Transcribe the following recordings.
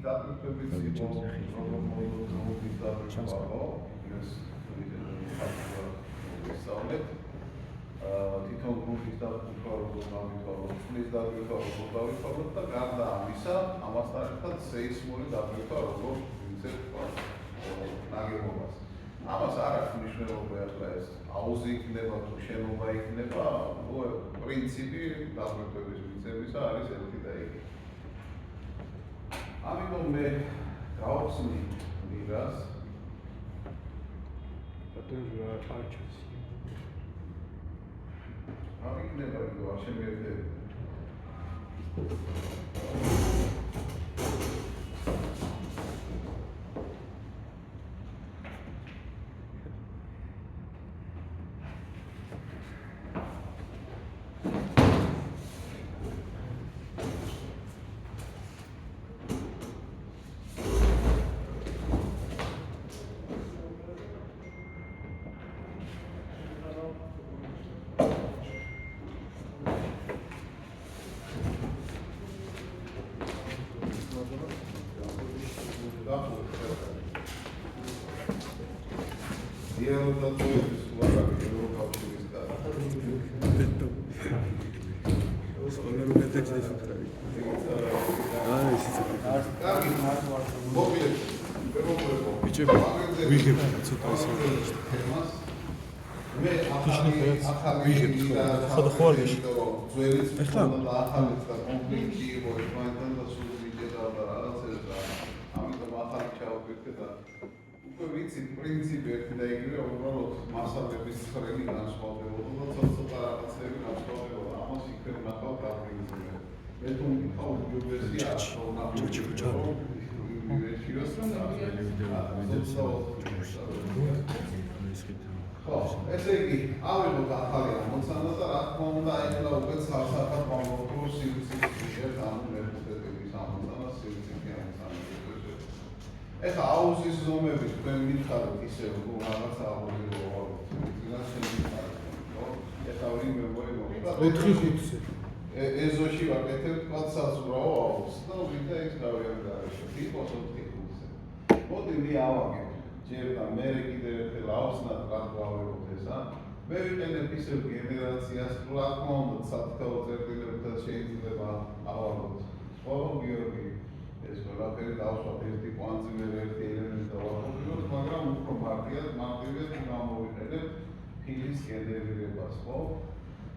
დაგვრჩებით იყო პროგრამის დაგვრჩება, ეს ვისაუბრეთ. თითო გუნდის დაგვრჩება როგორ დავიწყოთ, ფლის დაგვრჩება როგორ დავიწყოთ და გარდა ამისა, ამასთან ერთად სეისმური დაგვრჩება როგორ ვინცეთ ნაგებობას. ამას არ აქვს მნიშვნელობა ახლა ეს აუზი იქნება თუ შენობა იქნება, პრინციპი დაგვრჩების მიწებისა არის ერთი და იგივე. ამიტომ მე გავხსნი მირას ბატონო პარჩას არ იქნება იქ არ შემიერთები პრინციპი ერთი და იგივე, უბრალოდ მასალების ხრელი განსხვავდებოდა და ცოტა რაღაცები განსხვავდებოდა. ამას იქნებ ნახავთ აგრეგიზმზე. მე თუ მიყავ ბიოგრაფია, ესე იგი, ავიღოთ ახალი ამოცანა და რა თქმა უნდა, ეხლა უკვე სასახად ვამბობ სიუცის ამ უნივერსიტეტების ამოცანა, სიუცის ამოცანა. ეხლა აუზის ზომების თქვენ მითხარით ისე რომ რაღაცა აუზი ვაყავთ. ეხლა ვინმე მოიგონდა 4-5-ზე. ეზოში ვაკეთებ თქვა საზღვაო აუზს და ვიდა ის გავიარე გარეშე. იყოს 4-5-ზე. მოდი მე ავაგებ. ჯერ და მე კიდევ ერთხელ ავსნათ რა გავავებოთ ესა. მე ვიყენებ ისევ გენერაციას, რა თქმა უნდა, საფრთხო წერტილებთან შეიძლება ავაგოთ. ხო, გიორგი ეს ყველაფერი დავსვათ ერთი კვანძი მე ერთი ელემენტი დავახუროთ, მაგრამ უფრო მარტივად გამოვიყენებ ფილის გენერირებას, ხო?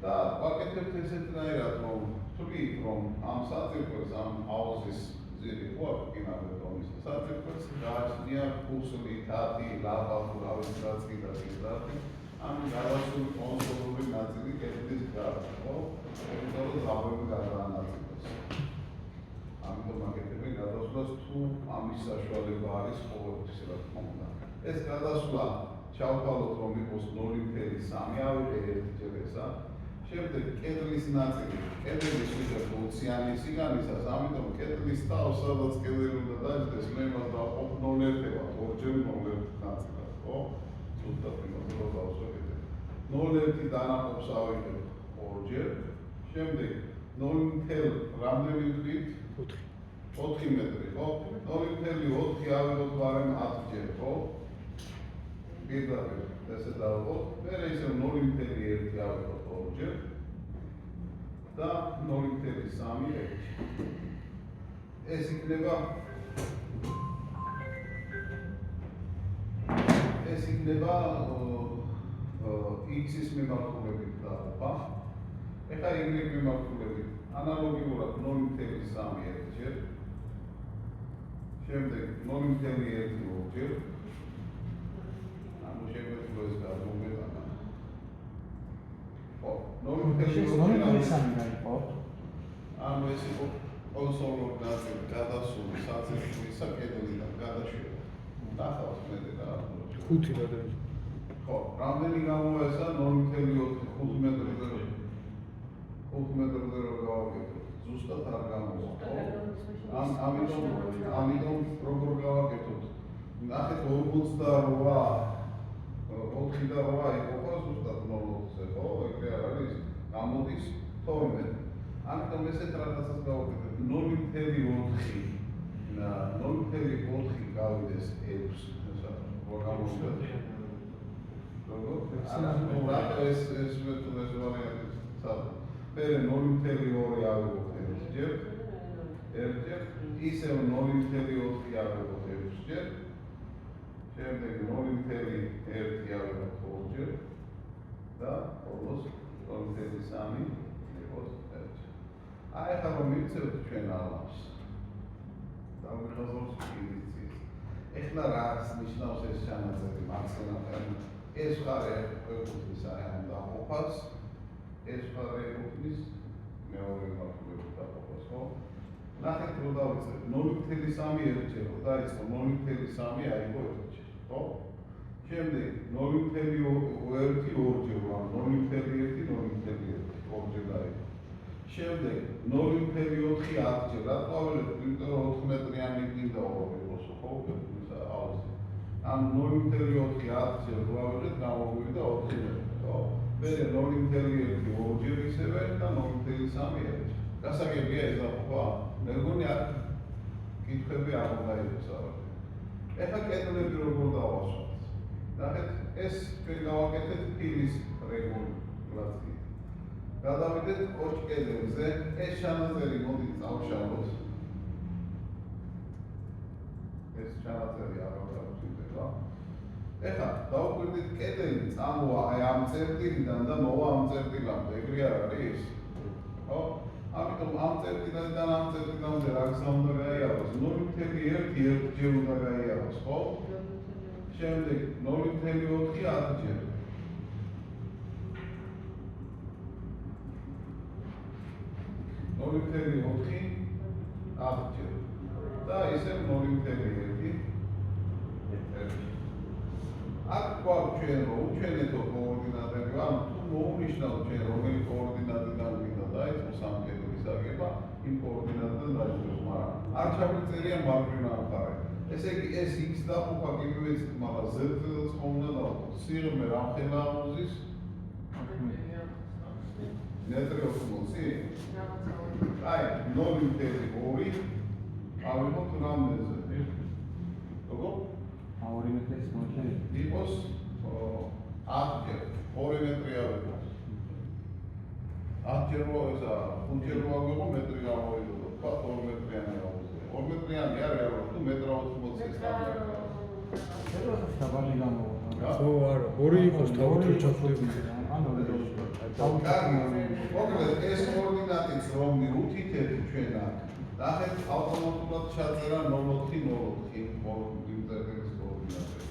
და ვაკეთებთ ესეთნაირად, რომ ვთვლით, რომ ამ საწირკველს, ამ აუზის ძირი ხო აქვს კინაბეტონის საწირკველს გააჩნია ფუსლი, თათი, ლაპა, თავის რაც კიდაც ისეთი, ამ გადასული კონსოლური ნაწილი კედლის გარდა, ხო? იმიტომ რომ ზავები გადაანაწილოს. ამიტომ აკეთებენ გადასვლას თუ ამის საშუალება არის ყოველთვის რა თქმა უნდა. ეს გადასვლა ჩავთვალოთ რომ იყოს 0.3 ავიღე ერთჯერ ესა. შემდეგ კედლის ნაწილი, კედლის ვიღებ 20-იანი სიგანისას, ამიტომ კედლის თავს სადაც კედელი უნდა დაიწყდეს, მე მას დავყავ 0.1-ად, ორჯერ 0.1 ნაწილად, ხო? ზუსტად იმას რო დავსვეთებ. 0.1 დანაყოფს ავიღებ ორჯერ, შემდეგ 0.1 რამდენი ვთქვით? 4 მეტრი, ხო? 0.4 ავიღოთ ვარენ 10ჯერ, ხო? პირდაპირ ესე დავყავ. მე ისე 0.1 ავიღოთ ორჯერ და 0.3 ეს იქნება x-ის მიმართულებით დაყოფა. ეხლა y-ის მიმართულებით ანალოგიურად 0.3 ერთჯერ. შემდეგ 0.1 ორჯერ. ანუ შეგვეძლო ეს გადმოვეტანა. ხო, 0.3 იყო. ანუ ეს იყო კონსოლურ ნაწილი გადასული საწირკვის საკედლიდან გადაშვება. ნახავთ მე და 5 გადაიჭრა. ხო, რამდენი გამოესა 0.4 მეტრზე რო 5 მეტრზე რო გავაკეთოთ. ზუსტად არ გამოვა, ხო? ამიტომ როგორ გავაკეთოთ? ნახეთ 48 4 და 8 იყო ზუსტად 0-ზე, ხო? ეგრე არ არის. გამოდის 12. ამიტომ ესეთ რაღაცას გავაკეთებ 0.4 გავიდეს 6 პროგრამულად. როგორ? ეს მეთოდეს ვარიანტი საერთოდ. მერე 0.2 ავიღოთ ერთჯერ. ისევ 0.4 ავიღოთ ერთჯერ. შემდეგ 0.1 ავიღოთ ორჯერ. და ბოლოს 0.3 იყოს ერთჯერ. აი ახლა რომ მივცევთ ჩვენ ალამს. დავიხაზოთ პოზიციის. ეხლა რას ნიშნავს ეს ჩანაწერი მარცხენიდან? ეს ხარე ეკუთვნის აი ამ დაყოფას. ეს ხარე ეკუთვნის მეორე მართლობის დაყოფას, ხო? ნახეთ რომ დავიწერეთ 0.3 ერთჯერ, დაიწყო 0.3 აიღო ერთჯერ, ხო? შემდეგ 0.1 ორჯერ, 0.1 ორჯერ დაიღო. შემდეგ 0.4 10ჯერ, რატო ავიღეთ? იმიტომ რომ 4 მეტრიანი გინდა იყოს, ხო? აუზი. ამ 0.4 10ჯერ ავიღეთ, გამოვიდა 4 მეტრი, ხო? მერე 0.1 ორჯერ ისევე და 0.3 ერთჯერ. გასაგებია ეს დაყოფა? მე მგონი აქ კითხვები არ უნდა იყოს არა. ეხლა კედლები როგორ დავასვათ? ნახეთ, ეს ჩვენ გავაკეთეთ ფილის რეგულაციით. გადავიდეთ ოჭ კედელზე, ეს ჩანაწერი მოდით წავშალოთ. ეს ჩანაწერი აღარ ეხლა დავუკვირდით კედელი წამოვა აი ამ წერტილიდან და მოვა ამ წერტილამდე, ეგრე არ არის? ხო? ამიტომ ამ წერტილიდან ამ წერტილამდე რა გზა უნდა გაიაროს? 0.1 ერთჯერ უნდა გაიაროს, ხო? შემდეგ 0.4 10ჯერ. 0.4 10ჯერ. და ისე 0.1 აქ გვაქვს ჩვენ რომ უჩვენეთო კოორდინატები, ანუ თუ მოუნიშნავთ ჩვენ რომელი კოორდინატიდან გვინდა დაიწყოს ამ კედლის აგება, იმ კოორდინატიდან დაიწყოს, მაგრამ არ ჩაგვიწერია მარჯვენა მხარე. ესე იგი ეს x დაყოფა კი მივეცით, მაგრამ z-ს ხომ უნდა დავყოთ. სიღრმე რამხელა ამოზის? მეტრი 80. აი 0.2 ავიღოთ რამდენზე? როგორ? 2 მეტრის მოშელი. იყოს 10ჯერ, 2 მეტრი ავიღოთ. 10ჯერ ესა 5ჯერ ავიღო მეტრი გამოვიდო, თქვა 2 მეტრიანი ავიღო. 2 მეტრიანი არ არის, თუ მეტრა 80-ის დავიღო. დაბალი გამოვა. ხო, არა, 2 იყოს თავი ჩახვდები. ანუ მოკლედ ეს კოორდინატიც რომ მივუთითეთ ჩვენ აქ. ნახეთ ავტომატურად ჩაწერა 0.04 კოორდინატების კოორდინატები.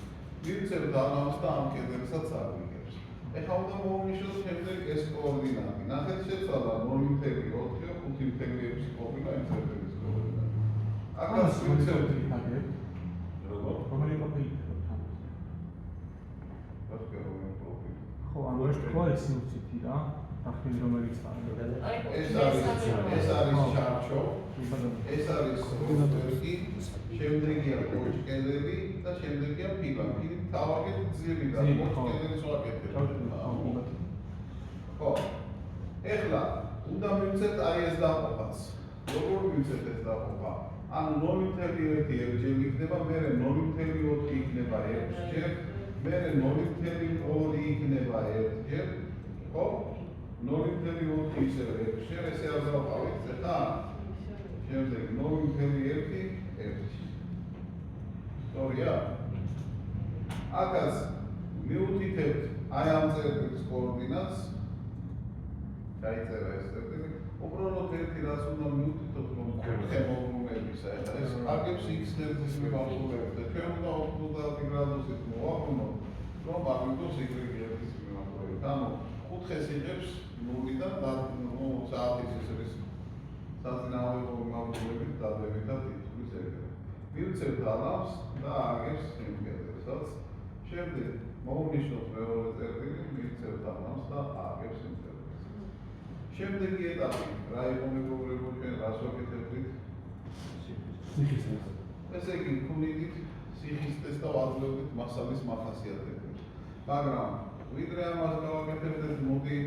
მივცემთ ამას და ამ კედელსაც ავიღებს. ეხლა უნდა მოვნიშნოთ შემდეგ ეს კოორდინატი. ნახეთ შეცვალა 0.4 5.6 ყოფილა იმ წერტილის კოორდინატი. აქაც მივცემთ როგორ? რომელი ყოფილი თან? ხო, ანუ ეს თქვა ეს უცითი რა. ახლა რომელიც არის. ეს არის ჩარჩო. ეს არის კოორდინატი. შემდეგია ოჭკედელი და შემდეგია ფილა. ფილი თავაგეთ ძირი და ოჭკედელის ვაკეთებ. ხო. ეხლა უნდა მივცეთ აი ეს დაყოფაც. როგორ მივცეთ ეს დაყოფა? ანუ 0.1 ერთჯერ იქნება, მერე 0.4 იქნება ერთჯერ, მერე 0.2 იქნება ერთჯერ, ხო? 0.4 ისევ ერთჯერ, ესე არ დავყავით ხა? შემდეგ 0.1 ერთჯერ. სწორია? აქაც მივუთითებთ აი ამ წერტილის კოორდინატს. დაიწერა ეს წერტილი. უბრალოდ ერთი რაც უნდა მივუთითოთ, რომ კუთხე მოვლენებისა ეხლა ეს აგებს x-ს მიმართულებით და ჩვენ უნდა 90 გრადუსით მოვაყრუნოთ, რომ აგდოს y-ის მიმართულებით. ანუ კუთხეს იღებს 0-დან და 0-ის ეს არის საწინააღმდეგო მიმართულებით დადებითად ითვლის ეგრე. მივცემთ ალამს და აგებს იმ კედელსაც. შემდეგ მოვნიშნოთ მეორე წერტილი, მივცემთ ალამს და აგებს იმ კედელსაც. შემდეგი ეტაპი, რა იყო მეგობრებო, ჩვენ რას ვაკეთებდით? ესე იგი, ვქონდით სიხის ტესტს და ვაძლევდით მასალის მახასიათებლებს. მაგრამ ვიდრე ამას გავაკეთებდეთ, მოდი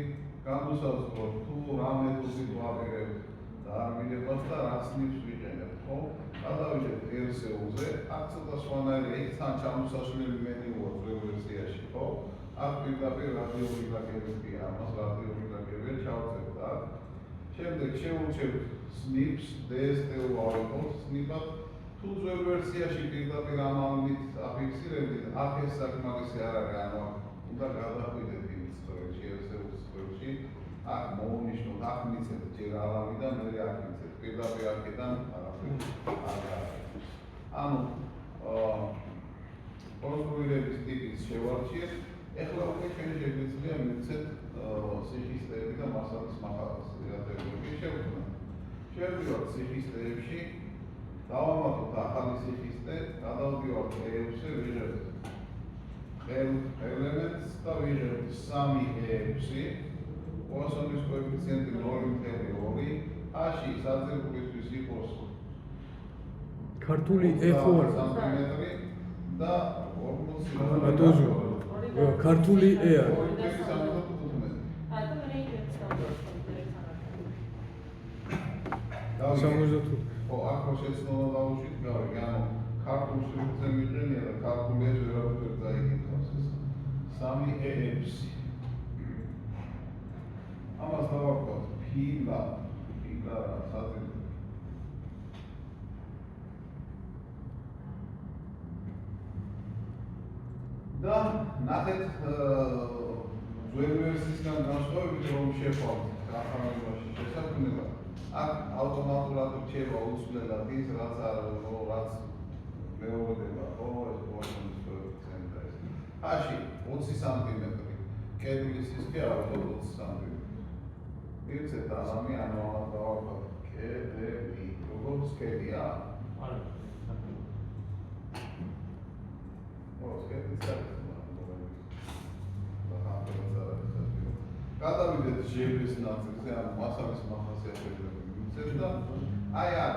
განვუსაზღვროთ, თუ რა მეთოდით ვაპირებთ და არ მივიღოთ და რას ნიფს ვიყენებთ, ხო? გადავიდეთ FSU-ზე, აქ ცოტა სხვანაირია, იქ თან ჩამოსაშლელი მენიუა ძველ ვერსიაში, ხო? აქ პირდაპირ რადიული ლაგებია, ამას რადიული ლაგებია ჩავწერთ აქ. შემდეგ შევურჩევთ SNPs, DST-ო ავიღოთ SNP-ად. თუ ძველ ვერსიაში პირდაპირ ამ ამბით აფიქსირებდით, აქ ეს საკმარისი არ არის, ანუ უნდა გადახვიდეთ იმ სწორებში, FSU-ს სწორებში. აქ მოვუნიშნოთ, აქ მიცეთ ჯერ არავი და მე აქ მიცეთ. პირდაპირ აქედან არაფერი არ არის. ანუ კონსტრუირების ტიპის შევარჩიეთ. ეხლა უკვე ჩვენ შეგვიძლია მივცეთ სიხისტეები და მასალის მახასიათებლები შევქმნათ. შევდივართ სიხისტეებში, დავამატოთ ახალი სიხისტე, გადავდივართ E6-ზე, ვიღებთ ელემენტს და ვიღებთ 3E6, პოისონის კოეფიციენტი 0.2, აში საძირკვლისთვის იყოს ქართული ეხო არა სანტიმეტრი და 40 ატოზო ქართული ე არა ხო, აქ რო შეცნობა დავუშვით, გავიგე, ანუ ქართულ სივრცე მიყენია და ქართული ეს ვერაფერ დაიკითხავს ეს 3E6. ამას დავარქვათ ფილა საძირკველი. და ნახეთ ძველი ვერსიისგან განსხვავებით რომ შევხვავთ გახსოვებაში შესაძლებლობა. აქ ავტომატურად რჩება უცვლელად ის, რაც მეორდება, ხო, ეს პოისონის კოეფიციენტი ეს. აში 20 სანტიმეტრი, კედლის ის კი არა 20 სანტიმეტრი. მივცეთ ამი, ანუ ამას დავარქვათ კედელი, როგორც კედია. არა. გადავიდეთ ჟების ნაწილზე, ანუ მასალის მახასიათებლები მივცეთ და აი აქ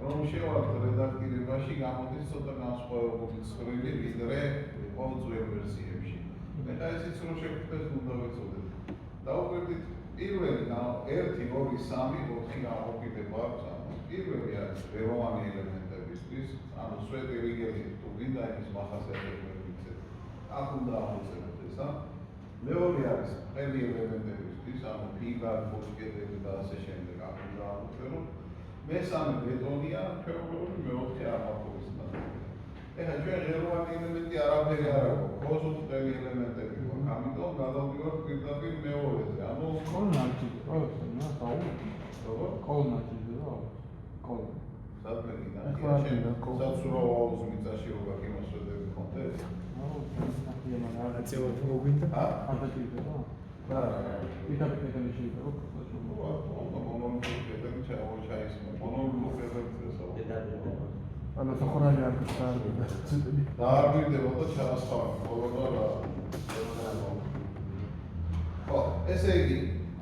რომ შევართ რედაქტირებაში გამოდის ცოტა განსხვავებული ცხრილი ვიდრე იყო ძველ ვერსიებში. მე და ესეც რომ შევხვდეთ უნდა ვიცოდეთ. დავუკვირდით პირველი 1 2 3 4 გამოყიდება აქვს ამას. პირველი არის ეროვანი ელემენტებისთვის, ანუ სვეტი რიგელი თუ გინდა იმის მახასიათებლები ვიცეთ. აქ უნდა ამოწეროთ ესა. მეორე არის ყველი ელემენტებისთვის, ანუ ფილა, ფოსკედები და ასე შემდეგ აქ უნდა ამოწეროთ. მესამე ბეტონია, ჩვეულებრივი მეოთხე არმატურის ნაწილი. ეხლა ჩვენ ეროვანი ელემენტი არაფერი არ აქვს, ხოზუთ ყველი ელემენტები გვაქვს, ამიტომ გადავდივართ პირდაპირ მეორეზე. ანუ კოლნაჭი, რა საუბარი? როგორ? კოლნაჭი რა? კოლ. სადმე გინდა? საცურაო აუზ მიწაში რო გაქვს იმას ვედები ხონდეს? აწევა თუ მოგვინდა? აბატივი რა? არა, პიტაკეტელი შეიძლება რომ ანუ სოხონალი არ გასწავლიდა. დაარბირდებოდა ჩასხავი, ხოლო რა. ხო, ესე იგი,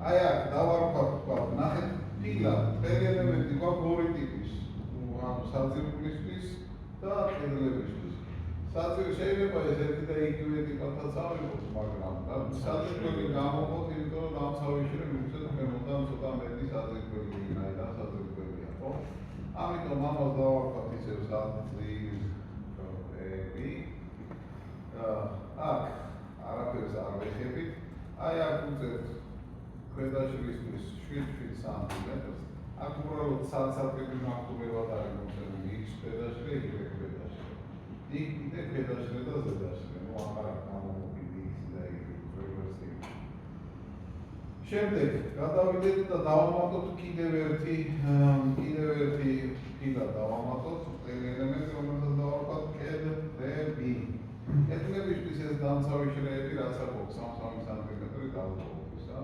აი აქ დავარქვათ, ნახეთ, ფილა, ყველი ელემენტი გვაქვს ორი ტიპის. ანუ საძირკვლისთვის და კედლებისთვის. საძირკველი შეიძლება ეს ერთი და იგივე ტიპათაც ავიღოთ, მაგრამ საძირკველი გამოყოთ, იმიტომ რომ დამცავიშრე მივცეთ ქვემოდან ცოტა მეტი საძირკველი იქნაიდან საძირკველია, ხო? ამიტომ ამას დავარქვათ ისევ საძირკველი. აქ არაფერს არ ვეხებით. აი აქ უწევთ ქვედაშრისთვის 7 სანტიმეტრს. აქ უბრალოდ საცალკები მართულებად არის მოწერილი, X ქვედაშრე, Y ქვედაშრე. იქ ქვედაშრე და ზედაშრე, ნუ აღარ გამომოყიდი X და Y ვერსიები. შემდეგ გადავიდეთ და დავამატოთ კიდევ ერთი ფილა დავამატოთ, ყველი ელემენტი, რომელსაც დავარქვათ კედლები. კედლებისთვის ეს დამცავიშრეები რაც აქვს 3 სანტიმეტრი დაუწყობისა.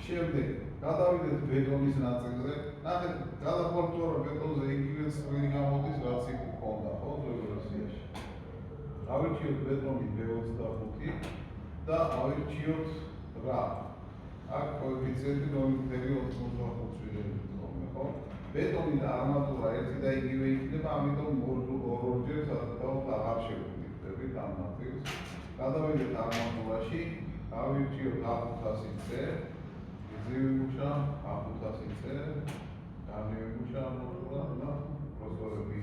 შემდეგ გადავიდეთ ბეტონის ნაწილზე. ნახეთ, გადაყვართ თუ არა ბეტონზე იგივე წვრილი გამოდის, რაც იქ ჰქონდა, ხო, ძველ ვერსიაში. ავირჩიოთ ბეტონი B25 და ავირჩიოთ რა. აქ კოეფიციენტი 0.85 ვიღებთ, ხო? ბეტონი და არმატურა ერთი და იგივე იქნება, ამიტომ ორჯერ სადავთ აღარ შევხვდებით ამ ნაწილს. გადავიდეთ არმატურაში, ავირჩიოთ A500C, ზივიმუშა A500C, გამივიმუშა არმატურა და პროსტორები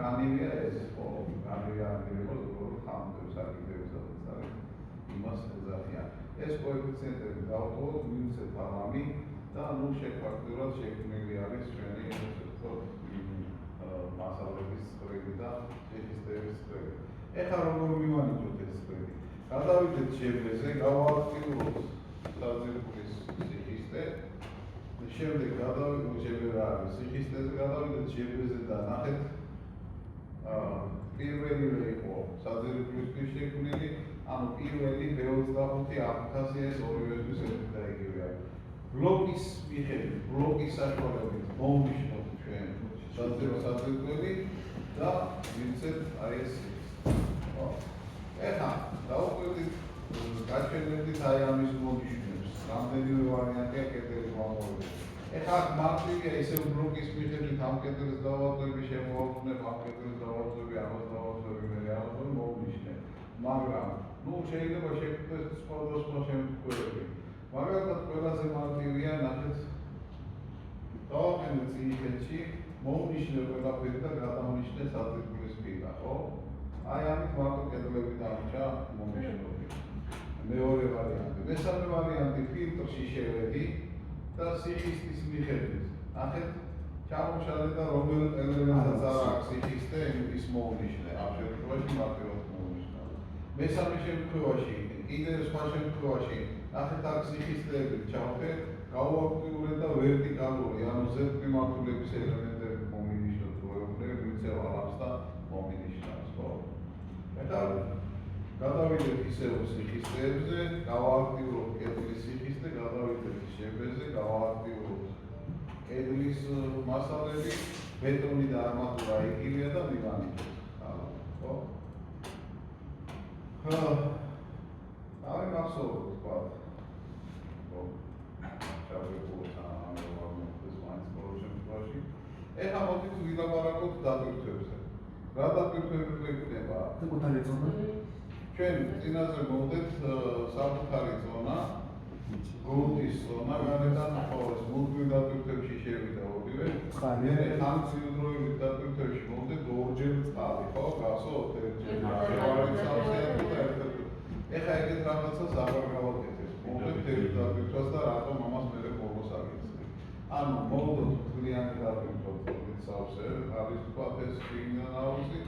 განივია ეს ხო განივია აგირებულ ხამებს აგირებს არის იმას ეძახიან ეს კოეფიციენტები დავტოვოთ მინუსით ამი და ნუ შეფაქტურად შექმნილი არის ჩვენი ესე ვთქვათ მასალების სტრები და სიხისტეების სტრები ეხლა როგორ მივანიჭოთ ეს სტრები გადავიდეთ შებრეზე გავაქტიუროთ საძირკვლის სიხისტე შემდეგ გადავიდეთ შებრეზე სიხისტეზე გადავიდეთ შებრეზე და ნახეთ პირველივე იყო საძირკვლის შექმნილი ანუ პირველი B25 ეს ორივესთვის ერთი და იგივეა ბლოკის მიხედვით ბლოკის საშუალებით მოვნიშნოთ ჩვენ საძირკველი და ვინცეთ აი ეს ხო ეხლა დავუკვირდით გაჩვენებდით აი ამის მონიშნებს რამდენიმე ვარიანტია კედელი მომოვიდა ეხლა მარტივია ისევ ბლოკის მიხედვით ამ კედელს დავაწყები შემოვაყვნებ ამ კედელს დავაწყები ამას დავაწყები მე ამას მოვნიშნებ მაგრამ ნუ შეიძლება შეგვიძლია სხვადასხვა შემთხვევები მაგალითად ყველაზე მარტივია ნახეთ დავაყენეთ წინიხეთში მოვნიშნე ყველაფერი და გადავნიშნე საძირკვლის პირა ხო აი ამით მარტო კედლები დამჭა მომიშნები მეორე ვარიანტი მესამე ვარიანტი ფილტრში შევედი და სიხისტის მიხედვით ნახეთ ჩამოშალე და რომელ ელემენტსაც არ აქვს სიხისტე ის მოვნიშნე ამ შემთხვევაში მარტივად მესამე შემთხვევაში კიდევ სხვა შემთხვევაში ნახეთ აქ სიხისტეები ჩავხე გავაქტიურე და ვერტიკალური ანუ ზედმიმართულების ელემენტები მომინიშნოთ როეუბნები ვინცე ალავს და მომინიშნავს ხო ეხლა გადავიდეთ ისევ სიხისტეებზე გავაქტიუროთ კედლის სიხისტე გადავიდეთ შებრეზე გავაქტიუროთ კედლის მასალები ბეტონი და არმატურა იგივეა და მივანიჭოთ ხო აი მახსოვს თქვა რომ ჩავეკულოთ ამ ეს მაინც პროჟექტში ეხლა მოდით ვილაპარაკოთ დატვირთვებზე რა დატვირთვები გვექნება საკუთარი ზონა ჩვენ წინაზე მოვდეთ საკუთარი ზონა გრუნტის ზონა გარედან ყოველს მუდმივ დატვირთვებში შევიდა ორივე მე ხანგრძლივი დატვირთვებში მოვდეთ ორჯერ წყალი ხო გასწოთ ერთჯერ ეხლა ეგეთ რაღაცას აღარ გავაკეთებ. მოვდეთ ერთ დატვირთვას და რატომ ამას მე ბოლოს აგეცდი. ანუ მოვდოთ მთლიანი დატვირთვა სავსე, არის თქვა ეს ფინანსი.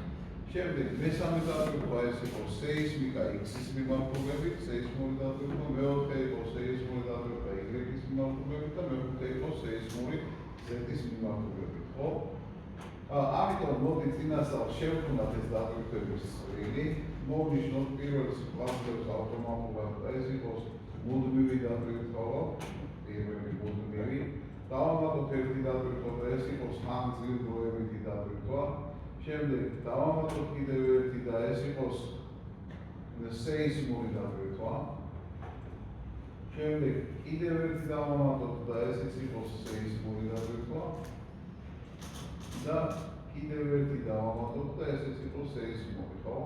შემდეგ მესამე დატვირთვა ეს იყო სეისმიკა X-ის მიმართულებით, სეისმური დატვირთვა, მეოთხე იყო სეისმური დატვირთვა Y-ის მიმართულებით და მეხუთე იყო სეისმური Z-ის მიმართულებით, ხო? ამიტომ მოდით წინასწარ შევქმნათ ეს დატვირთვების წილი. მოვნიშნოთ პირველს კლასებს ავტომატურად და ეს იყოს მუდმივი დატვირთვა, პირველი მუდმივი. დავამატოთ ერთი დატვირთვა და ეს იყოს ხანგრძლივი დატვირთვა. შემდეგ დავამატოთ კიდევ ერთი და ეს იყოს სეისმური დატვირთვა. შემდეგ კიდევ ერთი დავამატოთ და ესეც იყოს სეისმური დატვირთვა. და კიდევ ერთი დავამატოთ და ესეც იყოს სეისმური, ხო?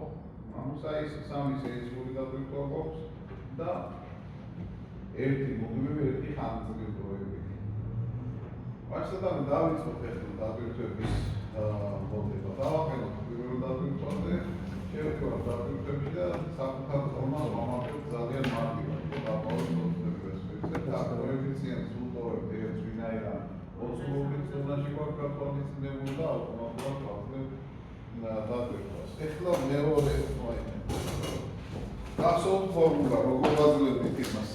ანუ სამი სეისმური დატვირთვა გვაქვს და ერთი მუდმივი, ერთი ხანგრძლივი დროებით. მაშინ დავიწყოთ ახლა დატვირთვების მოდება. დავაყენოთ პირველ დატვირთვაზე, შევქცევთ დატვირთვებში და საკუთარ ფორმას ვამატებთ ძალიან მარტივად. დავავიწყოთ ეს და კოეფიციენტს უტოვებთ ერთს ვინაიდან 20 ზონაში გვაქვს გათვალისწინებული და ავტომატურად ვახდებ დატვირთვას. ეხლა მეორე გახსოვთ ფორმულა, როგორ ვაძლევთ იმას.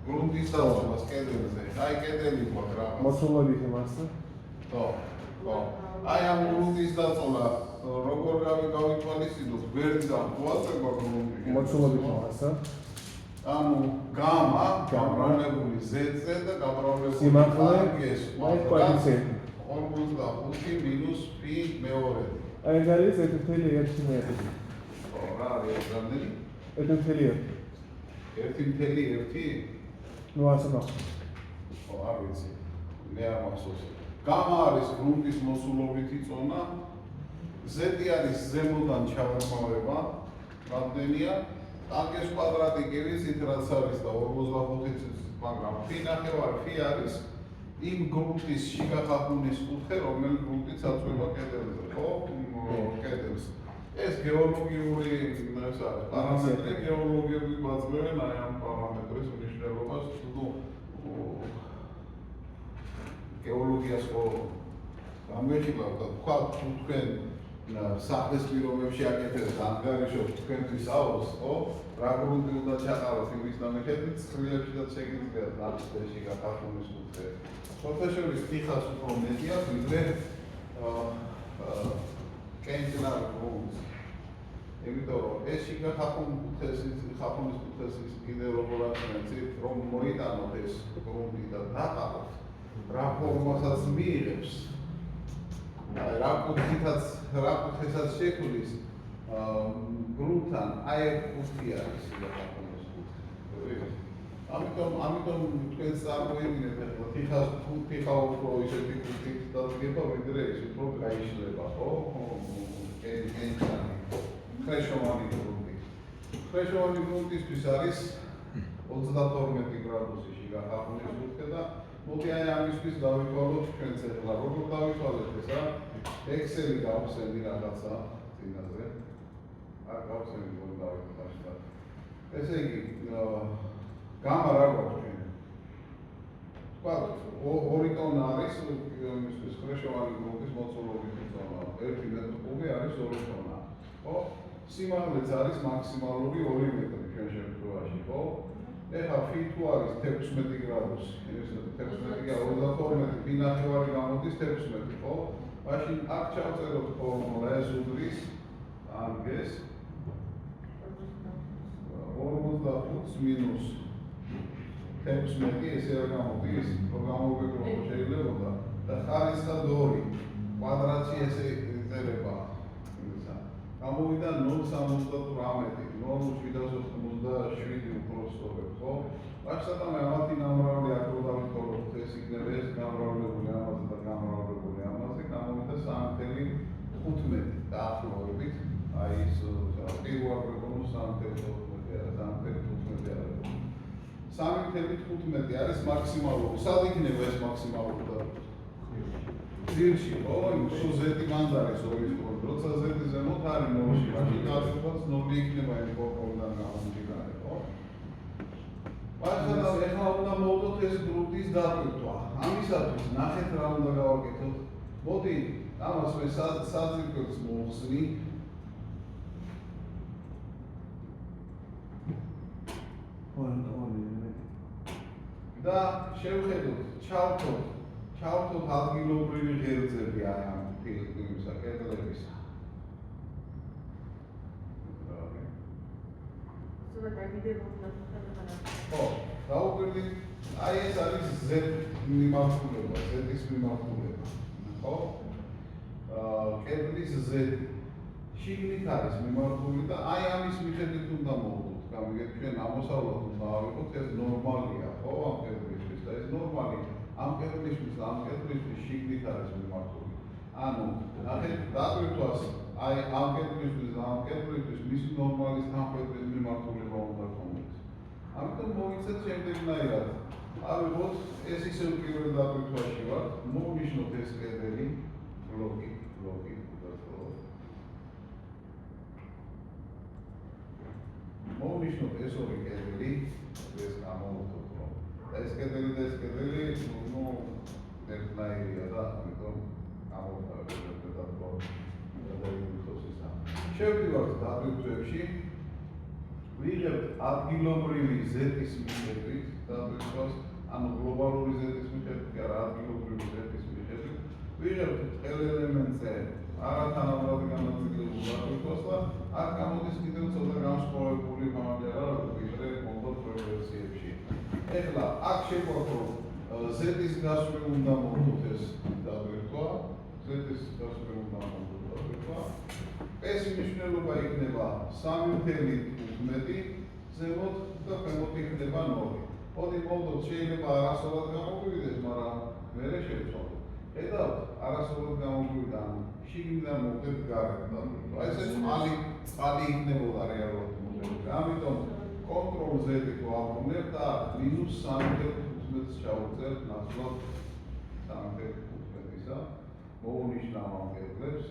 გრუნტის დაწვას კედელზე. აი კედელი გვაქვს რა. მოცულობის მასა. ხო. აი ამ გრუნტის დაწვა როგორ გავითვალისწინოთ გვერდიდან ვაწება გრუნტი. მოცულობის მასა. ანუ გამა გამრავლებული Z-ზე და გამრავლებული სიმაღლე ეს კოეფიციენტი 45 მინუს P მეორე. აი ეს არის 1.1 მეტრი. ხო, რა არის რამდენი? 1.1. 1.1? ნუ ასე მახსოვს. ხო, არ ვიცი. მე არ მახსოვს. გამა არის გრუნტის მოსულობითი წონა. Z არის ზემოდან ჩაღრმავება. რამდენია? ტანგენს კვადრატი კი ვიცით რაც არის და 45 მაგრამ φ ნახევარი φ არის იმ გრუნტის შიგახახუნის კუთხე, რომელიც გრუნტით აწვება კედელზე, ხო? კედელს. ეს გეოლოგიური პარამეტრი, გეოლოგები გვაძლევენ აი ამ პარამეტრის მნიშვნელობას, ну, გეოლოგიას ხო გამეჭირდა თქვა თქვენ სახლის პირობებში აკეთებთ ანგარიშობთ თქვენთვის აუს, ხო? რა გრუნტი უნდა ჩაყაროთ იმის დამეხედით, ცხრილებშიც შეგიძლიათ ნაცვლში გახახუნის კუთხე. Professoris tixas უფრო მეტია, ვიდრე კენჭნარ გრუნტს. იმიტომ რომ ეს შიგახახუნის კუთხეს კიდევ როგორ ახსენეთ, რომ მოიტანოთ ეს გრუნტი და დაყაროთ, რა ფორმასაც მიიღებს, რა კუთხესაც შექმნის გრუნტთან, აი ეს კუთხე არის შიგახახუნის კუთხე. ამიტომ თქვენს წარმოიდგინეთ ახლა თიხა უფრო ისეთი კუთხით დადგება, ვიდრე ის უფრო გაიშლება, ხო? კენჭანი, ხრეშოვანი გრუნტი. ხრეშოვანი გრუნტისთვის არის 32 გრადუსი შიგახახუნის კუთხე და მოდი აი ამისთვის დავითვალოთ თქვენც ახლა როგორ დავითვალეთ ესა? Excel-ი გავხსენდი რაღაცა წინაზე. აქ გავხსენდი რომ დავითვალოთ. ესე იგი გამა რა გვაქვს ჩვენ? ვთქვათ, 2 ტონა არის იმისთვის ხრეშოვანი გრუნტის მოცულობითი ზონა. 1 მეტრი კუბი არის 2 ტონა. ხო? სიმაღლეც არის მაქსიმალური 2 მეტრი ჩვენ შემთხვევაში, ხო? ეხლა ფი თუ არის 16 გრადუსი, ეს 16 32 ფინახევარი გამოდის 16, ხო? მაშინ აქ ჩავწეროთ ფორმულა ეს უდრის ამგეს 45 მინუს 16 ესე რა გამოდის, რომ გამოვიგროვოთ შეიძლებოდა და ხარისხად 2 კვადრატში ესე იწერება. გამოვიდა 0.78, 0.97 უპროსტობებ, ხო? ვაშსატამე ამათი ნამრავლი აქ რო დავითვალოთ, ეს იქნება ეს გამრავლებული ამაზე და გამრავლებული ამაზე, გამოვიდა 3.15 დაახლოებით, აი ეს პირველ პროგნოზ 3.15 არის, 3.15 არის მაქსიმალური. სად იქნება ეს მაქსიმალური და ძირში, ხო? სულ ზეთი მანდარის ორის ხოლმე, როცა ზეთი ზემოთ არის 0-ში, მაშინ გადაიღოს 0 იქნება იმ პროპორციდან გამომდინარე, ხო? მაგრამ ეხლა უნდა მოვდოთ ეს გრუნტის დატვირთვა. ამისათვის ნახეთ რა უნდა გავაკეთოთ. მოდი ამას მე საძირკველს მოვხსნი. და შევხედოთ, ჩავთოთ ადგილობრივი ღერძები აი ამ ფილტვისა, კედლებისა. ხო, დავუკვირდით, აი ეს არის Z მიმართულება, Z-ის მიმართულება, ხო? კედლის Z შიგნით არის მიმართული და აი ამის მიხედვით უნდა მოვდოთ, გამიგეთ ჩვენ ამოსავლად უნდა ავიღოთ, ეს ნორმალია, ხო, ამ კედლისთვის და ეს ნორმალი ამ კედლისთვის შიგნით არის მიმართული. ანუ ნახეთ, დატვირთვას აი ამ კედლისთვის და ამ კედლისთვის მისი ნორმალის თანხმობის მიმართულება უნდა გქონდეს. ამიტომ მოვიცეთ შემდეგნაირად. ავიღოთ ეს ისევ პირველ დატვირთვაში ვარ, მოვნიშნოთ ეს კედელი, ბლოკი მოვნიშნოთ ეს ორი კედელი, ეს გამოვთოთ რომ და ეს კედელი და ეს კედელი, ну, ერთნაირია და ამიტომ გამოვთავაზებთ და დავიწყოთ ესა. შევდივართ დატვირთვებში, ვიღებთ ადგილობრივი Z-ის მიხედვით დატვირთვას, ანუ გლობალური Z-ის მიხედვით, კი არა, ადგილობრივი Z-ის მიხედვით, ვიღებთ ყველა ელემენტზე არათანაბრად განაწილებულ დატვირთვას და აქ გამოდის კიდევ ცოტა განსხვავებული მანერა, ვიდრე მომდევნო პროგრესიებში. ეხლა აქ შეგვაქვს რომ Z-ის გასვლი უნდა მოვდოთ ეს დატვირთვა, Z-ის გასვლი უნდა მოვდოთ დატვირთვა. ეს მნიშვნელობა იქნება 3.15 ზემოთ და ქვემოთ იქნება 0. მოდი მოვდოთ, შეიძლება არასწორად გამოგვივიდეს, მაგრამ მერე შევცვალოთ. ხედავთ, არასწორად გამოგვივიდა, შიგნიდან მოვდეთ გარეთ დატვირთვა. ეს წყალი იქნებოდა რეალურად მოდელი. ამიტომ Ctrl-Z-ი ვაბრუნებ და -3.15-ს ჩავწერთ ნაცვლად 3.15-ისა მოუნიშნავ ამ კედლებს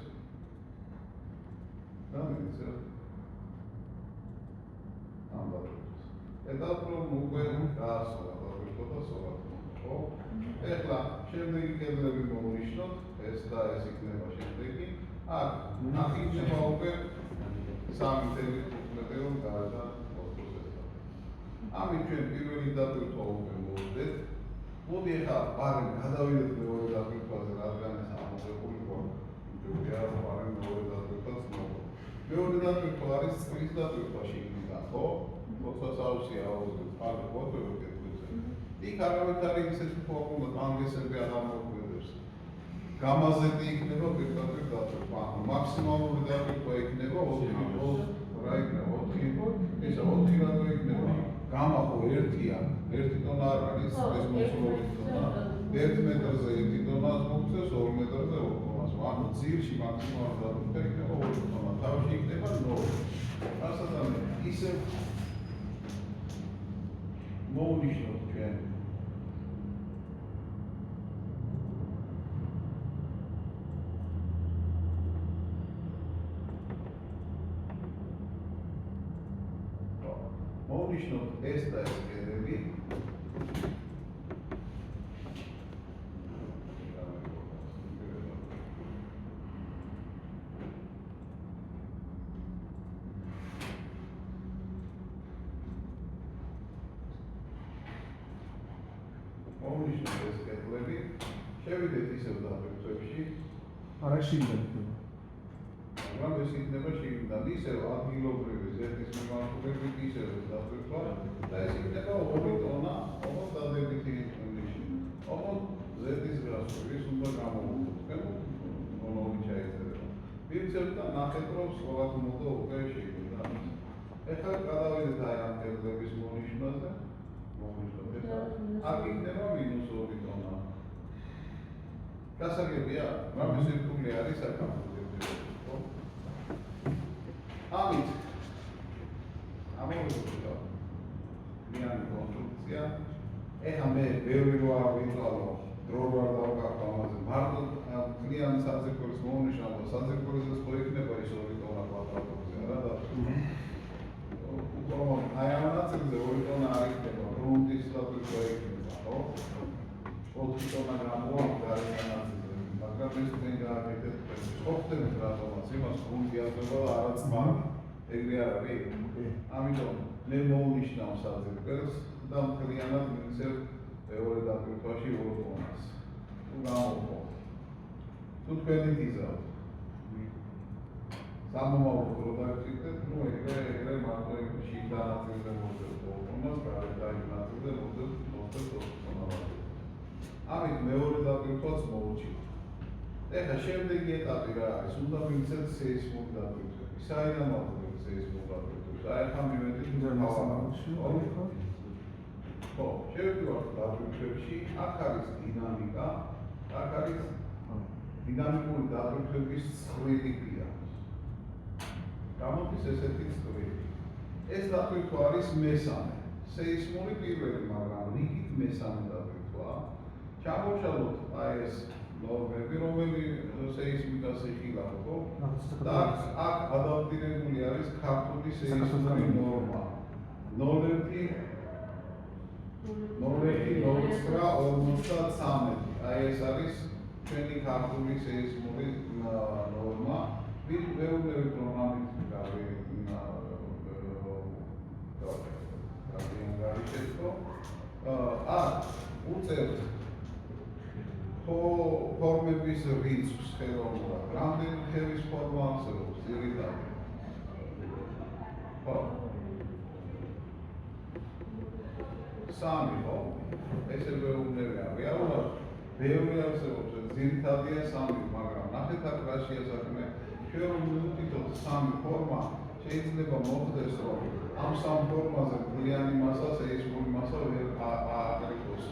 და მივიცე ამ დატვირთვას. ედავ რომ უკვე გაასწორა დატვირთვა და სწორად ხო? ეხლა შემდეგი კედლები მოუნიშნოთ, ეს და ეს იქნება შემდეგი. აქ იქნება უკვე 3.15 რომ გარდა ოთხოს ესა. ამით ჩვენ პირველი დატვირთვა უკვე მოვხდეთ. მოდი ეხლა პარემ გადავიდეთ მეორე დატვირთვაზე, რადგან ეს ამოღებული გვაქვს. ჯობია რომ პარემ მეორე დატვირთვას მოვხდეთ. მეორე დატვირთვა არის წყლის დატვირთვა შიგნიდან, ხო? როდესაც აუზია აუზეთ პარემ ვოტოებ კედლებზე. იქ არავით არის ისეთი ფორმულა, ანგესები არ მოგვედებს. გამაზეთი იქნება პირდაპირ დატვირთვა. ანუ მაქსიმალური დატვირთვა იქნება 4 რა იქნება 4 ისა 4 რატო იქნება? გამა ხო 1-ია, 1 ტონა არ არის, ეს მოსულობი ტონა. 1 მეტრზე 1 ტონას მოგწევს, 2 მეტრზე 2 ტონას. ანუ ძირში მაქსიმალური დატვირთვა იქნება 2 ტონა. თავში იქნება 0. ასეთან ისე მოუნიშნოთ ჩვენ მოუნიშნოთ ეს და ეს კედლები მოუნიშნოთ ეს კედლები შევიდეთ ისევ დატვირთვებში არა შიგნით იქნება. მაგრამ ეს იქნება შიგნიდან ისევ ადგილობრივი ზეთის მიმართულებით ისევ დატვირთვა და ეს იქნება 2 ტონა ოღონდ დადებითი ნიში. ოღონდ ზეთის გასწვრის უნდა გამოვუხოთ. მონოლი ჩაიწერება. მივცევთ და ნახეთ რომ სწორად მოდო უკვე შიგნიდან. ეხლა გადავიდეთ აი ამ კედლების მონიშნვაზე. მონიშნოთ ეხლა აქ იქნება -2 ტონა. გასაგებია, რამე სირკული არის აქ ამ კედლებში. ამით ამოვიდეთ მიანი კონსტრუქცია. ეხლა მე ბევრი რო არ ვიწყალო, დრო რო არ დავგახო ამაზე. მარტო მიანი საძირკვლის მოუნიშნავ და საძირკველზე ხო იქნება ის 2 ტონა კვადრატზე, არა და უფრო აი ამ ნაწილზე 2 ტონა არ იქნება, გრუნტის დატვირთვა იქნება, ხო? 4 ტონა გამოვა გარეთ ნაწილზე. მაგრამ ეს თქვენ გააკეთეთ, ხო ხდებით რატომაც იმას გრუნტი აწובה და არა წყალი. ეგრე არ არის? ამიტომ მე მოუნიშნავ საძირკველს და მთლიანად მივცევ მეორე დატვირთვაში 2 ტონას. თუ გამოვყო. თუ თქვენი გიზავთ. სამომავლოდ რო დავჭირდეთ, ნუ ეგრე მარტო შიგდა ნაწილზე მოძებთ 2 ტონას, გარეთ აი ნაწილზე მოძებთ 2 ტონას. ამით მეორე დატვირთვაც მოუჭირთ. ეხლა შემდეგი ეტაპი რა არის? უნდა მივცეთ სეისმური დატვირთვები. საიდან მოვხდეთ სეისმურ დატვირთვებს? აი ახლა მივედით მთავარში. ხო, შევიდივართ დატვირთვებში. აქ არის დინამიკა, აქ არის დინამიკური დატვირთვების ცხრილი ქვია. გამოდის ესეთი ცხრილი. ეს დატვირთვა არის მესამე. სეისმური პირველი, მაგრამ რიგით მესამე დატვირთვა. ჩამოვშალოთ აი ეს ნორმები, რომელი სეისმიკას ეხილავ, ხო? და აქ ადაპტირებული არის ქართული სეისმური ნორმა. 0.09.53. აი ეს არის ჩვენი ქართული სეისმური ნორმა. ვეუბნებით რომ ამით უწევთ ფორმების რიცხვს ხელოვნურად. რამდენი თევის ფორმა არსებობს ძირითადად? ხო? 3, ხო? ესე ვეუბნებია. რეალურად ბევრი არსებობს, ძირითადია 3, მაგრამ ნახეთ აქ რაშია საქმე. ჩვენ რომ მივუთითოთ 3 ფორმა, შეიძლება მოხდეს, რომ ამ 3 ფორმაზე მთლიანი მასა, სეისმური მასა ვერ აღრიცხოს,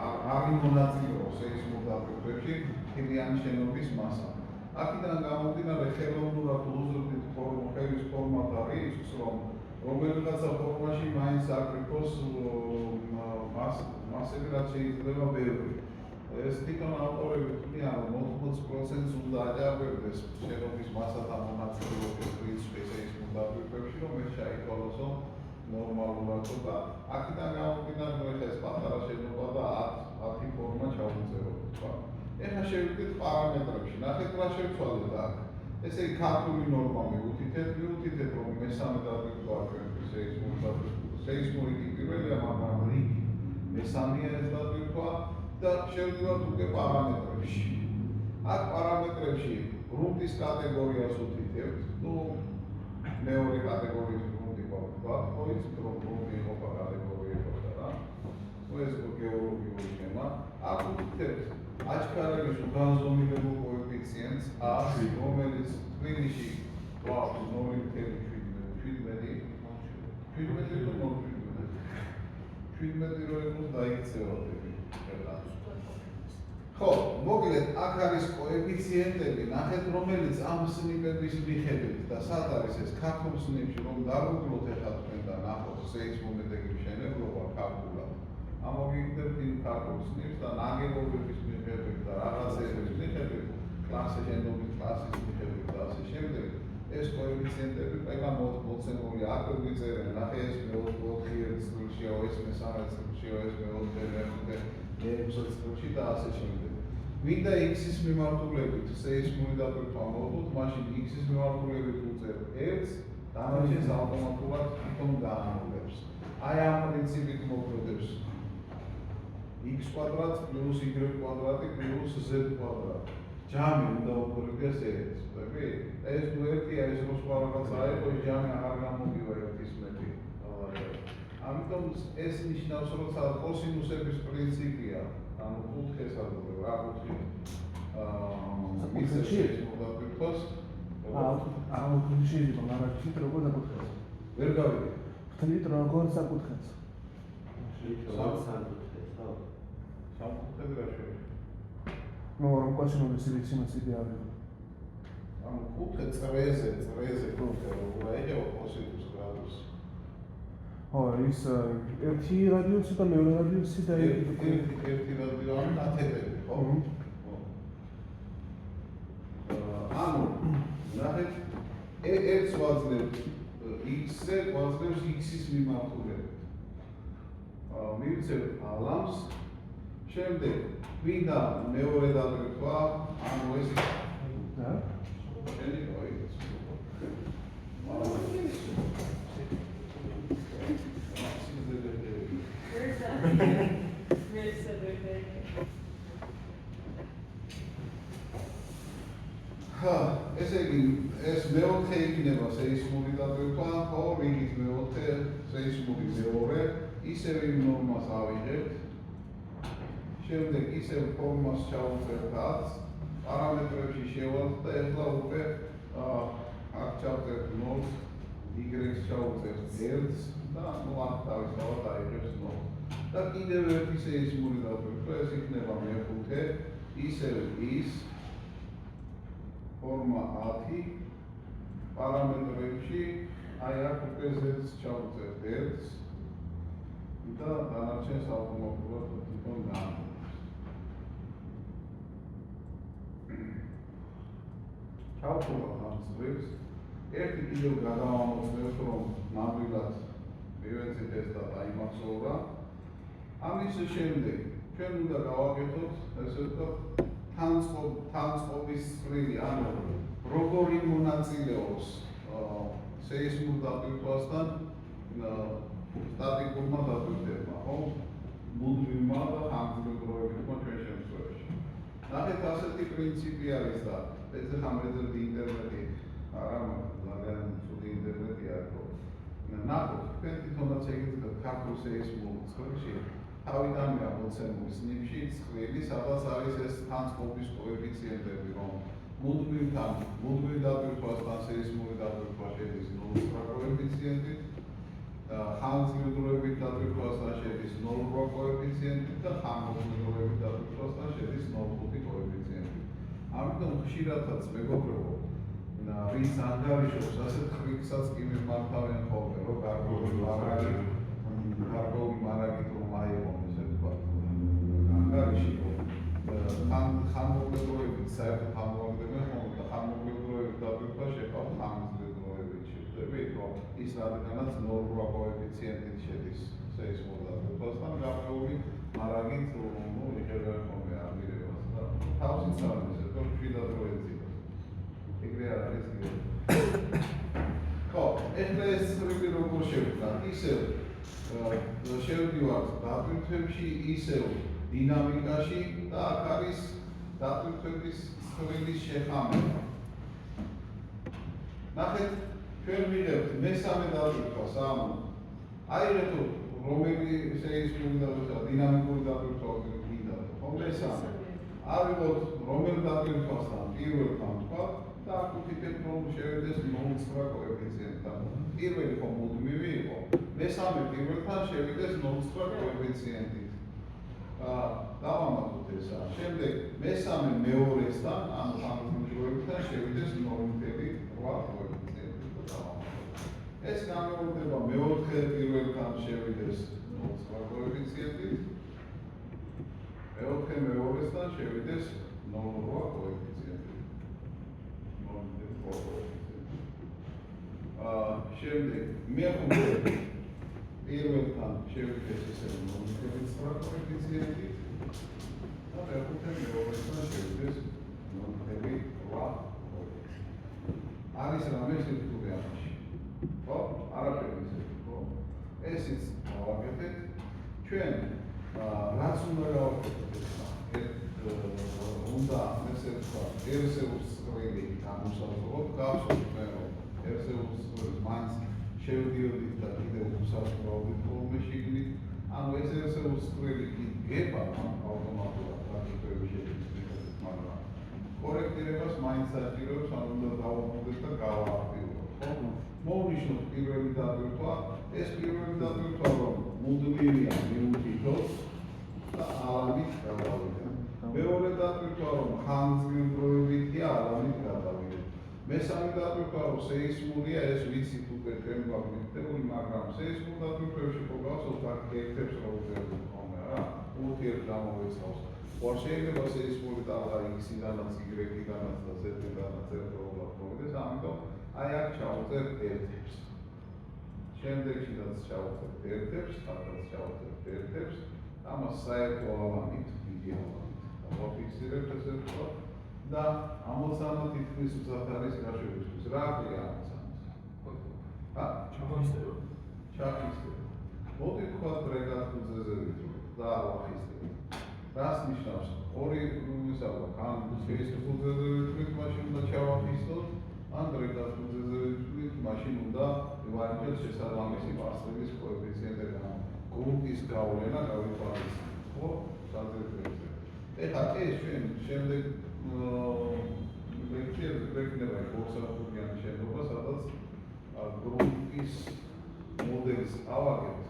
არ იმონაწილეობს სეისმურ დატვირთვებში მთლიანი შენობის მასა. აქედან გამომდინარე ხელოვნურად უზრდით ხელის ფორმად არის, რომ რომელიღაცა ფორმაში მაინც აღრიცხოს მასები, რაც შეიძლება ბევრი. ეს თვითონ ავტორები თვლიან, რომ 80%-ს უნდა აჯანყებდეს შენობის მასათა მონაწილეობის პრინციპის სეისმურ დაპირებებში, რომ ეს ჩაითვალოს ნორმალურად და აქედან გამომდინარე, რომ ეს პატარა შენობა და 10 ფორმა ჩაუწეროთ. ეხლა შევიდეთ პარამეტრებში, ნახეთ რა შევცვალეთ აქ. ესე იგი ქართული ნორმა მიუთითეთ, რომ მესამე დაპირება ჩვენთვის სეისმური კი პირველია, მაგრამ რიგი მესამეა ეს დაპირება და შევდივართ უკვე პარამეტრებში. აქ პარამეტრებში გრუნტის კატეგორიას უთითებთ, ნუ მეორე კატეგორიის გრუნტი გვაქვს, ხო, რომ გრუნტი იყოფა კატეგორიებად რა. ეს გეოლოგიური შემა. აქ უთითებთ აჩქარების უგანზომილებულ კოეფიციენტს A-ს, რომელიც თბილისში გვაქვს 0.17. 17 თუ 0.17 რო დაიქცევათ ხო, მოკლედ აქ არის კოეფიციენტები, ნახეთ რომელიც ამ სნიპების მიხედვით და სად არის ეს ქართულ სნიპში რომ დავუგლოთ ეხლა თქვენ და ნახოთ სეისმომეტექნიკის მშენებლობა ქართულად. ამოგიგდებთ იმ ქართულ სნიპს და ნაგებობების მიხედვით და რაღაცების მიხედვით, კლასის შენობის კლასის მიხედვით და ასე შემდეგ. ეს კოეფიციენტები ყველა მოცემული აქ ვიწერენ, ნახე ეს მე-4 წელშია, ეს მე-3 წელშია, ეს მე-4 წელში და ასე შემდეგ. ვინდა x-ის მიმართულებით სეისმური დაპირება მოვუწოთ, მაშინ x-ის მიმართულებით უწევ 1-ს, დანარჩენს ავტომატურად თვითონ გაანულებს. აი ამ პრინციპით მოქმედებს x კვადრატ პლუს y კვადრატი პლუს z კვადრატი. ჯამი უნდა უყურებდეს ეს, ხები? ეს ნუ ერთია, ეს რო სხვა რაღაცაა, ეს ჯამი აღარ გამომივა ერთის მეტი. ამიტომ ეს ნიშნავს, რომ კოსინუსების პრინციპია, ანუ კუთხესადობე რა კუთხე მისცეს მოდაპირთოს. კუთხეში იყო, მაგრამ თვით როგორ დაკუთხეს? ვერ გავიგე. თვით როგორ საკუთხეს? სამკუთხედი რა შეიძლება? ნუ რომ კოსინუსის სიმაც იდეალი. ანუ კუთხე წრეზე კუთხე როგორ აიღება კოსინუს გრადუსს. ხო, ის ერთი რადიუსი და მეორე რადიუსი და ერთი რადიუსი ნათებები, ხო? ანუ ნახეთ, ერთს ვაძლევთ x-ზე, ვაძლევს x-ის მიმართულებით. მივიცევთ ალამს, შემდეგ გვინდა მეორე დაგრეფვა, ანუ ეს და შენი მოიგებს. ესე იგი, ეს მეოთხე იქნება სეისმური დაგრეფვა, ხო, რიგით მეოთხე, სეისმური მეორე, ისევ იმ ნორმას ავიღებთ. შემდეგ ისევ ფორმას ჩავუწერთ 10-ს, პარამეტრებში შევალთ და ეხლა უკვე აქ ჩავწერთ 0-ს, y-ს ჩავუწერთ 1-ს და ნუ აქ თავისთავად აიღებს 0. და კიდევ ერთი სეისმური დაგრეფვა, ეს იქნება მეხუთე, ისევ ის ფორმა 10 პარამეტრებში, აი აქ უკვე z-ს ჩავუწერთ 1-ს და დანარჩენს ავტომატურად თვითონ გაანულებს. ჩავთვალოთ ამ წრებს. ერთი კიდევ გადავამოწმებთ, რომ ნამდვილად მივეცეთ ეს და დაიმახსოვრა. ამის შემდეგ ჩვენ უნდა გავაკეთოთ, ესე ვთქვათ, თანწყობის წრილი, ანუ როგორი მონაწილეობს სეისმურ დაპირებასთან სტატიკურმა დაპირებებმა, ხო? მუდმივმა და ხანგრძლივმა ჩვენ შემთხვევაში. ნახეთ, ასეთი პრინციპი არის და ეს ახლა მეძებდი ინტერნეტი, არა ძალიან ცუდი ინტერნეტი აქვს, რომ ნახოთ, თქვენ თვითონაც ეგეთ ქართულ სეისმურ წრეში თავიდანვე მოცემული სნიპში წრილი, სადაც არის ეს თანწყობის კოეფიციენტები, რომ მუდმივ დაპირებასთან სეისმური დაპირება შედის 0 კოეფიციენტით, ხანგრძლივობით დაპირებასთან შედის 0 კოეფიციენტით და ხანგრძლივობით დაპირებასთან შედის 0.5 კოეფიციენტით. ამიტომ ხშირადაც მეგობრებო, რის ანგარიშობს ასეთ ხრიკსაც კი მიმართავენ ხოლმე, რომ გარკვეული მარაგით რომ აიღონ, ესე ვთქვათ, ანგარიში, ხანმოკლებლობებით საერთოდ ხანმოკლებლობები ხომ და ხანმოკლებლობებით დაბირთვა შეყავ ხანგრძლივობით შევდები, რომ ის რადგანაც ნორმალ კოეფიციენტით შედის სეისმოდაბირთვასთან გამოული მარაგით იღებენ ხოლმე ამირებას და თავსით სამის რომ შვილადროეცი ეგრე არ არის გიო. ხო, ეხლა ეს ცხრილი როგორ შევდგა? ისევ შევდივართ დაბირთვებში, ისევ დინამიკაში და აქ არის დაბირთვების ცხრილის შეხამება. ნახეთ, ჩვენ ვიღებთ მესამე დაბირთვას ამ აიღეთ რომელი სეისმური დაბირთვა, დინამიკური დაბირთვა გინდა, ხო მესამე. ავიღოთ რომელ დაბირთვასთან პირველთან თქვა და აქ ვთითებთ რომ შევიდეს 0.9 კოეფიციენტთან. პირველი ხო მუდმივი იყო, მესამე პირველთან შევიდეს 0.9 კოეფიციენტით. დავამატოთ ესა. შემდეგ მესამე მეორესთან, ანუ ხანგრძლივობებთან შევიდეს 0.8 კოეფიციენტით და დავამატოთ. ეს განმეორდება მეოთხე პირველთან შევიდეს 0.9 კოეფიციენტით. მეოთხე მეორესთან შევიდეს 0.8 კოეფიციენტით. 0.8 კოეფიციენტით. შემდეგ მეხუთე პირველთან შევიდეს ისე 0.9 კოეფიციენტით და მეხუთე მეორესთან შევიდეს 0.8 კოეფიციენტით. არის რამე სიტყვი ამაში. ხო? არაფერი ისე, ხო? ესიც გავაკეთეთ. ჩვენ რაც უნდა გავაკეთოთ ახლა? უნდა ესე ვთქვა, ერსეულს წვრილი გამოსაზღვროთ, გავსვათ მე რომ ერსეულს წვრილს მაინც შევდიოდით და კიდევ უსასრულოდ ხოლმე შიგნით. ანუ ეს ერსეულს წვრილი კი გება ავტომატურად დაბირთვები შეგვიძლია, მაგრამ კორექტირებას მაინც საჭიროებს, ან უნდა დავამოწმოთ და გავააქტიუროთ, ხო? მოვნიშნოთ პირველი დაბირთვა, ეს პირველი დაბირთვა რომ მუდმივია მიუთითოთ და ალამით გადავიდეთ. მეორე დაბირთვა რომ ხანგრძლივობითია, ალამით გადავიდეთ. მესამე დაბირთვა რომ სეისმურია, ეს ვიცით უკვე ჩვენ გვაგვიწყებული, მაგრამ სეისმურ დაბირთვებში ხო გავსვათ აქ ერთებს რა უძებნოთ ხოლმე რა, ურთიერთ გამოვეცავს. ორ შეიძლება სეისმური ტალღა X-დანაც, Y-დანაც და Z-დანაც ერთდროულად მოვიდეს, ამიტომ აი აქ ჩავუწერთ ერთებს. შემდეგშიდაც ჩავუწერთ ერთებს, ახალაც ჩავუწერთ ერთებს, ამას საერთო ალამით, დიდი ალამით დავაფიქსირებთ ესე ვთქვა და ამოცანა თითქმის მზად არის გაშვებისთვის. რა არის ამოცანა? ჩახისტება. ჩახისტება. მოდი თქვა ბრეგად ხუძეზე ვიწროთ და ავახისტებთ. რას ნიშნავს? ორი ვისაუბრ, ან შეიძლება ხუძეზე ვიწროთ, მაშინ უნდა ჩავახისტოთ. ან ბრეგად ხუძეზე ვიწროთ, მაშინ უნდა ვარჯიშოთ შესაბამისი პარსების კოეფიციენტებთან. გუნდის გავლენა გავიყვანოთ. ხო? საძებრებზე. ეხლა ეს ჩვენ შემდეგ ლექციებზე გვექნება ორსაფეხურიანი შენობა, სადაც გუნდის მოდელს ავაგებთ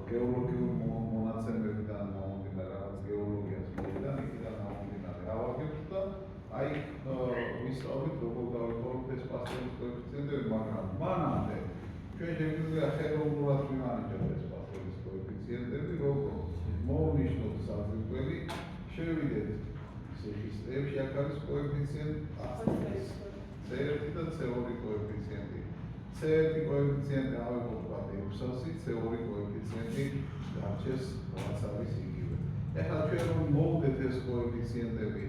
გეოლოგიურ მონაცემებიდან მომდინარე, რაღაც გეოლოგიას მოდიდან, იქიდან მომდინარე ავაგებთ და აი ვისწავლით როგორ გავიყვანოთ ეს პასტელის კოეფიციენტები, მაგრამ მანამდე ჩვენ შეგვიძლია ხელოვნურად ვიმანიჭოთ ეს პასტელის კოეფიციენტები, როგორ მოვნიშნოთ საძირკველი, შევიდეთ სისტემაში, აქ არის კოეფიციენტი C1 და C2 კოეფიციენტი. C1 კოეფიციენტი ავიღოთ 600, C2 კოეფიციენტი დარჩეს რაც არის იგივე. ეხლა ჩვენ რომ მოვდეთ ეს კოეფიციენტები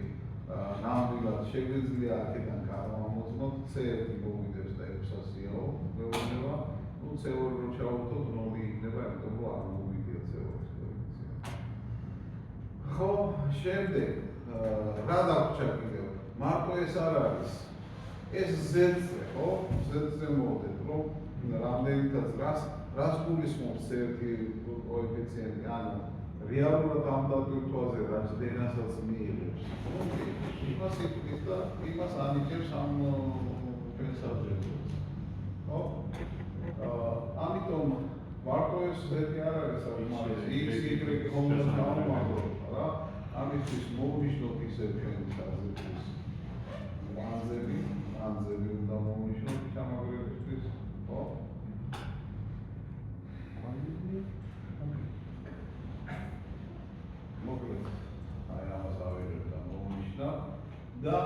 ნამდვილად შეგვიძლია აქედან გავამოწმოთ, C1 მოვიდებს და 600-ია გვეუბნება, ნუ C2 რო ჩავუხოთ 0 იქნება, იმიტომ რომ არ მოვიდია C2 ხო, შემდეგ რა დაგვრჩა კიდევ? მარტო ეს არ არის. ეს Z-ზე, ხო? Z-ზე მოვდეთ, რომ რამდენითაც რას გულისხმობს C1 კოეფიციენტი, ანუ რეალურად ამ დაბირთვაზე რაჯდენასაც მიიღებს. იმას იტყვის და იმას ანიჭებს ამ ჩვენ საბჭოებს. ხო? ამიტომ მარტო ეს Z-ი არ არის საკმარისი, X, Y ხომდა დავამატოთ რა. ამისთვის მოვნიშნოთ ისე ჩვენი საზრდოების მანძები უნდა მოვნიშნოთ ჩამაგრებისთვის, ხო? მოკლედ, აი ამას და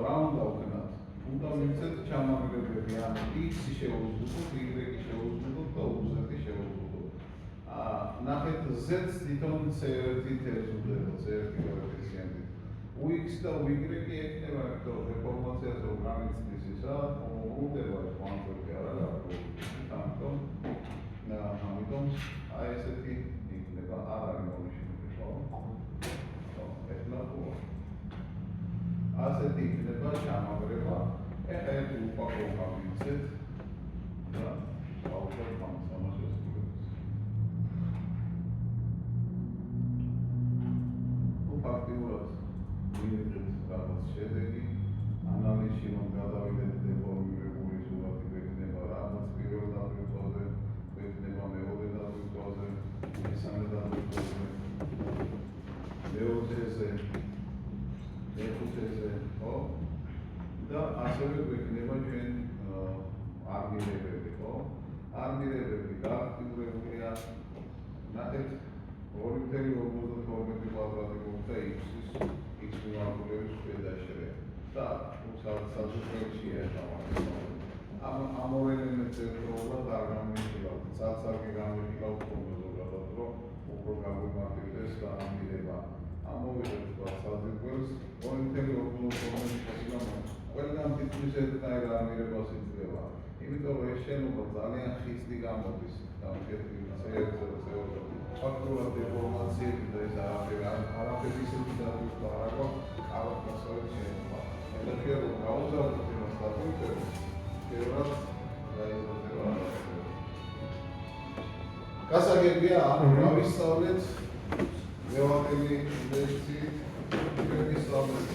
რა უნდა ვქნათ? უნდა მივცეთ ჩამაგრებები, ანუ X-ი შევუზღუდოთ, Y-ი შევუზღუდოთ და Z-ი შევუზღუდოთ. ნახეთ Z-ს თვითონ C1-ით ეზუდება, C1 კოეფიციენტით. UX და Y ექნება, რომ დეფორმაციას რომ განიცდის ისა, მომრუდება ეს კვანტური არა გაფორმებული. ამიტომ აი ესეთი იქნება, არ არის მონიშნული, ხო? ეხლა ხო. ასეთი იქნება ჩამაგრება. ეხლა ერთი უპაკოვება ვიცით და ავუშვათ ამას ვესწრებით. ფაქტიურად ვიღებთ რაღაც შედეგი, ანალიზში რომ გადავიდეთ დეფორმირებული სურათი გვექნება რაღაც პირველ დატვირთვაზე, გვექნება მეორე დატვირთვაზე, მესამე დატვირთვაზე, მეოთხეზე, მეხუთეზე, ხო? და ასევე გვექნება ჩვენ არმირებები, ხო? არმირებები გააქტიურებულია, ნახეთ 2.52 კვადრატი გქონდა X-ის მიმართულების ქვედა და საზღვრებშია ამ ორ ელემენტს ერთდროულად არ გამიხილავთ, ცალ-ცალკე გამიხილავთ ზოგადად, რომ უფრო გაგვიმარტივდეს არმირება. ამოვიღეთ თქვა საზღვრებს 2.52 ყველგან თითქმის ერთნაირ არმირებას იძლევა. იმიტომ რომ ეს შენობა ძალიან ხისტი გამოდის, ფაქტურად დეფორმაციები და ეს არაფერი ისეთი დატვირთვა არ აქვს, კარგად გასავით შენობა. ეხლა რომ გავუზავნოთ იმას დატვირთვებს, პირველად გაიზარდება არაფერი. გასაგებია, გავისწავლეთ მევაკელი ლექცი, ვისწავლეთ